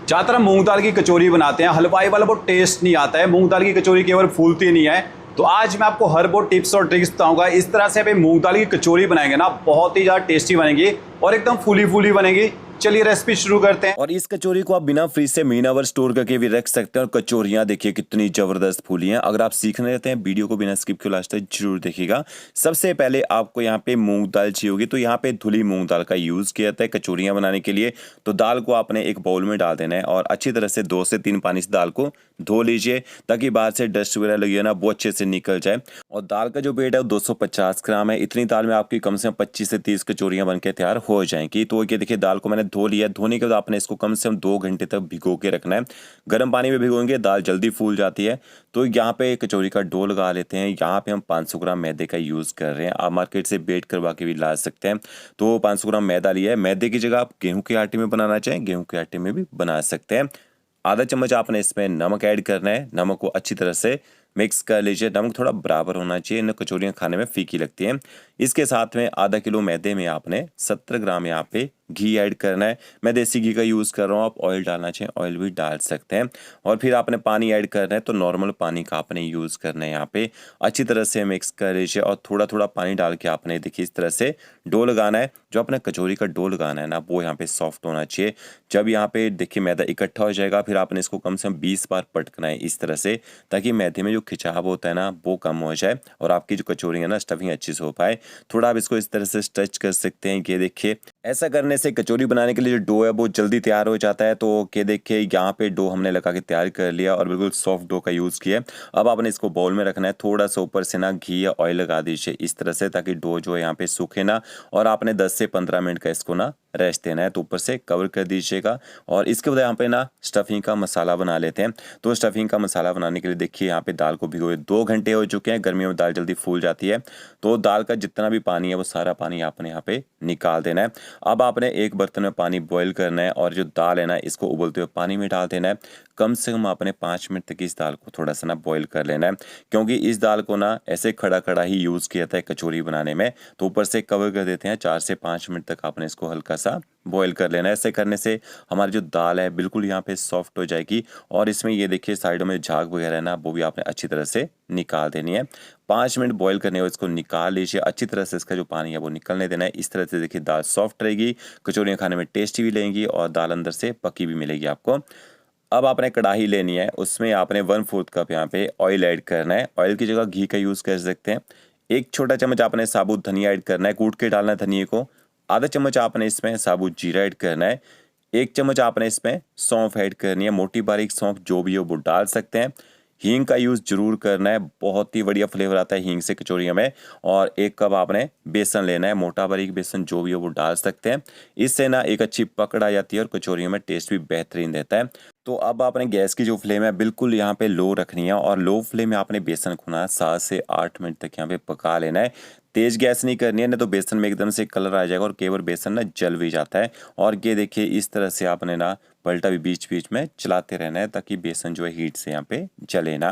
ज़्यादातर हम मूंग दाल की कचौरी बनाते हैं, हलवाई वाला वो टेस्ट नहीं आता है। मूंग दाल की कचौरी केवल फूलती नहीं है। तो आज मैं आपको हर वो टिप्स और ट्रिक्स बताऊंगा। इस तरह से आप मूंग दाल की कचौरी बनाएंगे ना, बहुत ही ज़्यादा टेस्टी बनेगी और एकदम फूली फूली बनेगी। चलिए रेसिपी शुरू करते हैं। और इस कचौरी को आप बिना फ्रीज से महीनाभर स्टोर करके भी रख सकते हैं। और कचौरियां देखिए कितनी जबरदस्त फूली हैं। अगर आप सीखने रहते हैं, वीडियो को बिना स्किप के लास्ट तक जरूर देखिएगा। सबसे पहले आपको यहाँ पे मूंग दाल चाहिए होगी, तो यहाँ पे धुली मूंग दाल का यूज किया जाता है कचौरियां बनाने के लिए। तो दाल को आपने एक बाउल में डाल देना है और अच्छी तरह से 2 से 3 पानी से दाल को धो लीजिए, ताकि बाहर से डस्ट वगैरह लगी है ना, वो अच्छे से निकल जाए। और दाल का जो वेट है वो 250 ग्राम है। इतनी दाल में आपकी कम से कम 25 से 30 कचौरियां बनकर तैयार हो जाएंगी। तो ये देखिए, दाल को मैंने धो लिया। धोने के बाद आपने इसको कम से कम 2 घंटे तक भिगो के रखना है। गर्म पानी में भिगोएंगे दाल जल्दी फूल जाती है। तो यहाँ पे कचौरी का डो लगा लेते हैं। यहाँ पे हम 500 ग्राम मैदे का यूज़ कर रहे हैं। आप मार्केट से बेट करवा के भी ला सकते हैं। तो 500 ग्राम मैदा लिया है। मैदे की जगह आप गेहूं के आटे में बनाना चाहें, गेहूं के आटे में भी बना सकते हैं। आधा चम्मच आपने इसमें नमक ऐड करना है। नमक को अच्छी तरह से मिक्स कर लीजिए। नमक थोड़ा बराबर होना चाहिए, इन कचौरियाँ खाने में फीकी लगती हैं। इसके साथ में आधा किलो मैदे में आपने 70 ग्राम यहाँ पे घी ऐड करना है। मैं देसी घी का यूज़ कर रहा हूँ, आप ऑयल डालना चाहें ऑयल भी डाल सकते हैं। और फिर आपने पानी ऐड करना है, तो नॉर्मल पानी का आपने यूज़ करना है। यहाँ पे अच्छी तरह से मिक्स कर लीजिए और थोड़ा थोड़ा पानी डाल के आपने देखिए इस तरह से डो लगाना है। जो अपने कचौरी का डो लगाना है ना, वो यहाँ पे सॉफ्ट होना चाहिए। जब यहाँ पे देखिए मैदा इकट्ठा हो जाएगा, फिर आपने इसको कम से कम 20 बार पटकना है इस तरह से, ताकि मैदे में जो खिंचाव होता है ना वो कम हो जाए और आपकी जो कचौरी है ना स्टफिंग अच्छी से हो पाए। थोड़ा आप इसको इस तरह से स्ट्रेच कर सकते हैं। ये देखिए, ऐसा करने से कचौरी बनाने के लिए जो डो है वो जल्दी तैयार हो जाता है। तो ये देखिए, यहाँ पे डो हमने लगा के तैयार कर लिया और बिल्कुल सॉफ्ट डो का यूज़ किया। अब आपने इसको बाउल में रखना है। थोड़ा सा ऊपर से ना घी या ऑयल लगा दीजिए इस तरह से, ताकि डो जो है यहाँ पे सूखे ना। और आपने 10 से 15 मिनट का इसको ना रेस्ट देना है। तो ऊपर से कवर कर दीजिएगा। और इसके बाद यहाँ पे ना स्टफिंग का मसाला बना लेते हैं। तो स्टफिंग का मसाला बनाने के लिए देखिए, यहाँ पे दाल को भिगोए 2 घंटे हो चुके हैं। गर्मियों में दाल जल्दी फूल जाती है। तो दाल का जितना भी पानी है वो सारा पानी आपने यहाँ पे निकाल देना है। अब आपने एक बर्तन में पानी बॉईल करना है और जो दाल है ना, इसको उबलते हुए पानी में डाल देना है। कम से कम आपने 5 मिनट तक इस दाल को थोड़ा सा ना बॉईल कर लेना है, क्योंकि इस दाल को ना ऐसे खड़ा खड़ा ही यूज़ किया जाता है कचौरी बनाने में। तो ऊपर से कवर कर देते हैं। 4 से 5 मिनट तक आपने इसको हल्का सा बॉईल कर लेना है। ऐसे करने से हमारी जो दाल है बिल्कुल यहाँ पे सॉफ्ट हो जाएगी। और इसमें ये देखिए साइडों में झाग वगैरह है ना, वो भी आपने अच्छी तरह से निकाल देनी है। 5 मिनट बॉईल करने के बाद इसको निकाल लीजिए। अच्छी तरह से इसका जो पानी है वो निकलने देना है। इस तरह से देखिए दाल सॉफ्ट रहेगी, कचौरियाँ खाने में टेस्टी भी लगेंगी और दाल अंदर से पकी भी मिलेगी आपको। अब आपने कढ़ाई लेनी है, उसमें आपने 1/4 कप यहाँ पे ऑयल ऐड करना है। ऑयल की जगह घी का यूज़ कर सकते हैं। 1 छोटा चम्मच आपने साबुत धनिया ऐड करना है, कूट के डालना है धनिए को। आधा चम्मच आपने इसमें साबुत जीरा ऐड करना है। 1 चम्मच आपने इसमें सौंफ ऐड करनी है। मोटी बारीक सौंफ जो भी हो वो डाल सकते हैं। हींग का यूज़ जरूर करना है, बहुत ही बढ़िया फ्लेवर आता है हींग से कचौरियों में। और 1 कप आपने बेसन लेना है, मोटा बारीक बेसन जो भी हो वो डाल सकते हैं। इससे ना एक अच्छी पकड़ आ जाती है और कचौरियों में टेस्ट भी बेहतरीन रहता है। तो अब आपने गैस की जो फ्लेम है बिल्कुल यहाँ पे लो रखनी है और लो फ्लेम में आपने बेसन को ना 7 से 8 मिनट तक यहाँ पे पका लेना है। तेज गैस नहीं करनी है, नहीं तो बेसन में एकदम से कलर आ जाएगा और कई बार बेसन ना जल भी जाता है। और ये देखिए, इस तरह से आपने ना पलटा भी बीच बीच में चलाते रहना है, ताकि बेसन जो है हीट से यहाँ पे जले ना।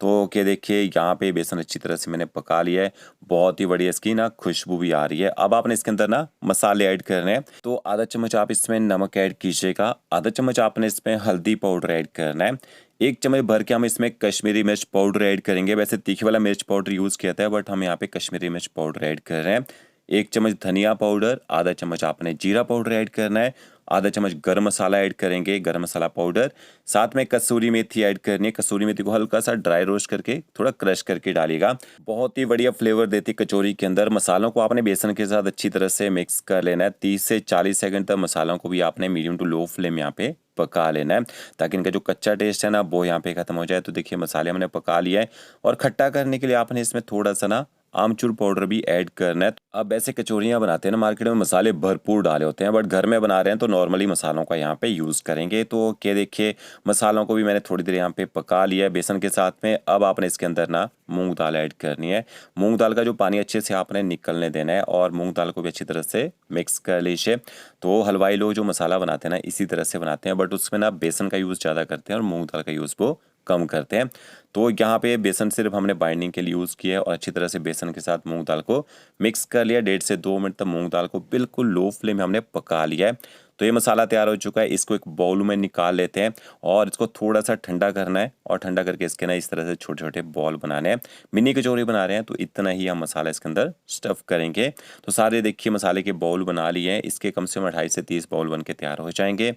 तो क्या देखिए, यहाँ पे बेसन अच्छी तरह से मैंने पका लिया है। बहुत ही बढ़िया इसकी ना खुशबू भी आ रही है। अब आपने इसके अंदर ना मसाले ऐड करने हैं। तो आधा चम्मच आप इसमें नमक ऐड कीजिएगा। आधा चम्मच आपने इसमें हल्दी पाउडर ऐड करना है। 1 चम्मच भर के हम इसमें कश्मीरी मिर्च पाउडर ऐड करेंगे। वैसे तीखी वाला मिर्च पाउडर यूज़ किया था, बट हम यहाँ पे कश्मीरी मिर्च पाउडर ऐड कर रहे हैं। 1 चम्मच धनिया पाउडर, आधा चम्मच आपने जीरा पाउडर ऐड करना है। आधा चम्मच गरम मसाला ऐड करेंगे, गरम मसाला पाउडर। साथ में कसूरी मेथी ऐड करनी है। कसूरी मेथी को हल्का सा ड्राई रोस्ट करके थोड़ा क्रश करके डालिएगा। बहुत ही बढ़िया फ्लेवर देती है कचौरी के अंदर। मसालों को आपने बेसन के साथ अच्छी तरह से मिक्स कर लेना है। 30 से 40 सेकंड तक मसालों को भी आपने मीडियम टू लो फ्लेम यहाँ पे पका लेना है, ताकि इनका जो कच्चा टेस्ट है ना वो यहाँ पे खत्म हो जाए। तो देखिए, मसाले हमने पका लिया है। और खट्टा करने के लिए आपने इसमें थोड़ा सा ना आमचूर पाउडर भी ऐड करना है। अब ऐसे कचौरियाँ बनाते हैं ना, मार्केट में मसाले भरपूर डाले होते हैं, बट घर में बना रहे हैं तो नॉर्मली मसालों का यहाँ पे यूज़ करेंगे। तो क्या देखिए, मसालों को भी मैंने थोड़ी देर यहाँ पे पका लिया है बेसन के साथ में। अब आपने इसके अंदर ना मूंग दाल ऐड करनी है। मूंग दाल का जो पानी अच्छे से आपने निकलने देना है और मूंग दाल को भी अच्छी तरह से मिक्स कर लीजिए। तो हलवाई लोग जो मसाला बनाते हैं ना, इसी तरह से बनाते हैं, बट उसमें ना बेसन का यूज़ ज़्यादा करते हैं और मूंग दाल का यूज़ वो कम करते हैं। तो यहाँ पे बेसन सिर्फ हमने बाइंडिंग के लिए यूज़ किया है और अच्छी तरह से बेसन के साथ मूंग दाल को मिक्स कर लिया। 1.5 से 2 मिनट तक मूंग दाल को बिल्कुल लो फ्लेम में हमने पका लिया है। तो ये मसाला तैयार हो चुका है, इसको एक बाउल में निकाल लेते हैं और इसको थोड़ा सा ठंडा करना है और ठंडा करके इसके ना इस तरह से छोटे छोटे बॉल बनाने हैं। मिनी कचौरी बना रहे हैं तो इतना ही हम मसाला इसके अंदर स्टफ करेंगे। तो सारे देखिए मसाले के बाउल बना लिए हैं, इसके कम से कम 28 से 30 बाउल बन के तैयार हो जाएंगे।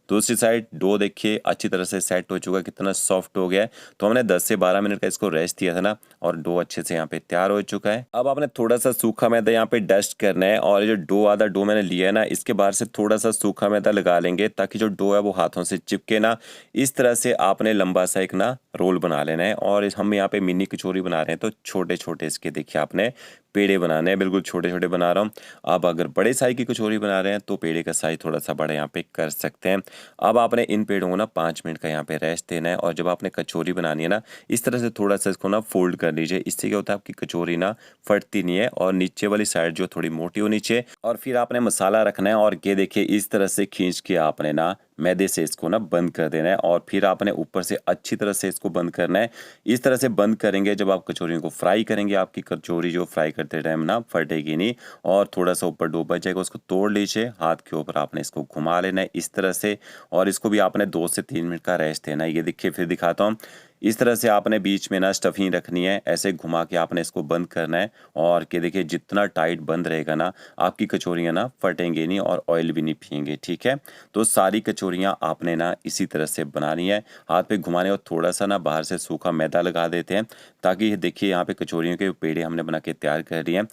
दूसरी साइड डो देखिए अच्छी तरह से सेट हो चुका है, कितना सॉफ्ट हो गया है। तो हमने 10 से 12 मिनट का इसको रेस्ट दिया था ना, और डो अच्छे से यहाँ पे तैयार हो चुका है। अब आपने थोड़ा सा सूखा मैदा यहाँ पे डस्ट करना है और ये जो डो आधा डो मैंने लिया है ना, इसके बाहर से थोड़ा सा सूखा मैदा लगा लेंगे ताकि जो डो है वो हाथों से चिपके ना। इस तरह से आपने लंबा सा एक ना रोल बना लेना है और हम यहाँ पे मिनी कचौरी बना रहे हैं तो छोटे छोटे इसके देखिए आपने पेड़े बनाने हैं, बिल्कुल छोटे छोटे बना रहा हूँ। अब अगर बड़े साइज की कचौरी बना रहे हैं तो पेड़े का साइज थोड़ा सा बड़ा यहाँ पे कर सकते हैं। अब आपने इन पेड़ों को ना 5 मिनट का यहाँ पे रेस्ट देना है और जब आपने कचौरी बनानी है ना, इस तरह से थोड़ा सा इसको ना फोल्ड कर लीजिए। इससे क्या होता है आपकी कचौरी ना फटती नहीं है और नीचे वाली साइड जो थोड़ी मोटी होनी चाहिए। और फिर आपने मसाला रखना है और ये देखिए इस तरह से खींच के आपने ना मैदे से इसको ना बंद कर देना है और फिर आपने ऊपर से अच्छी तरह से इसको बंद करना है। इस तरह से बंद करेंगे, जब आप कचौरियों को फ्राई करेंगे आपकी कचौरी जो फ्राई करते टाइम ना फटेगी नहीं और थोड़ा सा ऊपर डूब बच जाएगा। उसको तोड़ लीजिए, हाथ के ऊपर आपने इसको घुमा लेना है इस तरह से और इसको भी आपने 2 से 3 मिनट का रेस्ट देना है। ये देखिए फिर दिखाता हूँ। इस तरह से आपने बीच में ना स्टफिंग रखनी है, ऐसे घुमा के आपने इसको बंद करना है और कि देखिए जितना टाइट बंद रहेगा ना आपकी कचौरियाँ ना फटेंगी नहीं और ऑयल भी नहीं पिएंगे, ठीक है। तो सारी कचौरियाँ आपने ना इसी तरह से बनानी है, हाथ पे घुमाने और थोड़ा सा ना बाहर से सूखा मैदा लगा देते हैं ताकि देखिए यहाँ पे कचौरियों के पेड़े हमने बना के तैयार कर लिए हैं।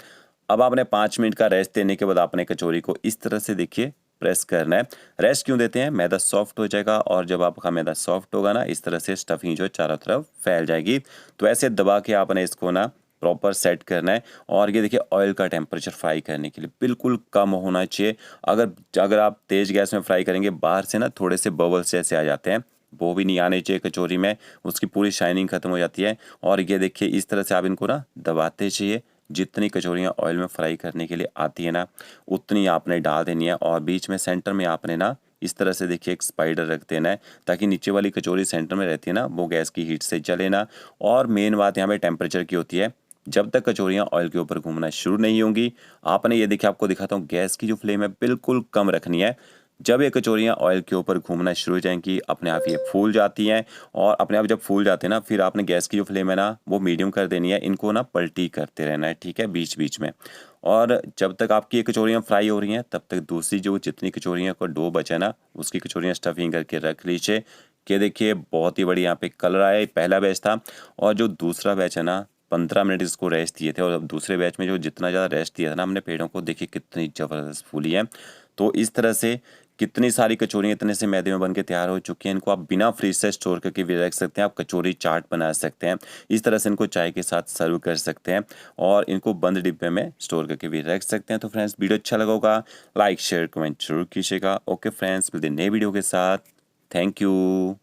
अब आपने 5 मिनट का रेस्ट देने के बाद आपने कचौरी को इस तरह से देखिए प्रेस करना है। रेस्ट क्यों देते हैं, मैदा सॉफ्ट हो जाएगा और जब आपका मैदा सॉफ्ट होगा ना इस तरह से स्टफिंग जो चारों तरफ फैल जाएगी। तो ऐसे दबा के आपने इसको ना प्रॉपर सेट करना है और ये देखिए ऑयल का टेम्परेचर फ्राई करने के लिए बिल्कुल कम होना चाहिए। अगर आप तेज़ गैस में फ्राई करेंगे बाहर से ना थोड़े से बबल्स जैसे आ जाते हैं, वो भी नहीं आने चाहिए कचौरी में, उसकी पूरी शाइनिंग खत्म हो जाती है। और ये देखिए इस तरह से आप इनको ना दबाते चाहिए। जितनी कचौरियाँ ऑयल में फ्राई करने के लिए आती है ना उतनी आपने डाल देनी है और बीच में सेंटर में आपने ना इस तरह से देखिए एक स्पाइडर रख देना है ताकि नीचे वाली कचौरी सेंटर में रहती है ना वो गैस की हीट से जले ना। और मेन बात यहाँ पे टेम्परेचर की होती है, जब तक कचौरियाँ ऑयल के ऊपर घूमना शुरू नहीं होंगी आपने ये देखिए आपको दिखाता हूँ गैस की जो फ्लेम है बिल्कुल कम रखनी है। जब ये कचौरियाँ ऑयल के ऊपर घूमना शुरू हो जाएंगी अपने आप ये फूल जाती हैं और अपने आप जब फूल जाते हैं ना फिर आपने गैस की जो फ्लेम है ना वो मीडियम कर देनी है। इनको ना पलटी करते रहना है, ठीक है, बीच बीच में। और जब तक आपकी ये कचौरियाँ फ्राई हो रही हैं तब तक दूसरी जो जितनी कचौरियाँ का डो बचा है ना उसकी कचौरियाँ स्टफिंग करके रख लीजिए। कि देखिए बहुत ही बड़ी यहाँ पे कलर आया, पहला बैच था और जो दूसरा बैच है ना 15 मिनट इसको रेस्ट दिए थे और अब दूसरे बैच में जो जितना ज़्यादा रेस्ट दिया था ना हमने पेड़ों को, देखिए कितनी ज़बरदस्त फूली है। तो इस तरह से कितनी सारी कचौरियाँ इतने से मैदे में बन के तैयार हो चुकी हैं। इनको आप बिना फ्रीज से स्टोर करके भी रख सकते हैं, आप कचौरी चाट बना सकते हैं। इस तरह से इनको चाय के साथ सर्व कर सकते हैं और इनको बंद डिब्बे में स्टोर करके भी रख सकते हैं। तो फ्रेंड्स वीडियो अच्छा लगा होगा लाइक शेयर कमेंट जरूर कीजिएगा। ओके फ्रेंड्स, मिलते हैं नए वीडियो के साथ। Thank you.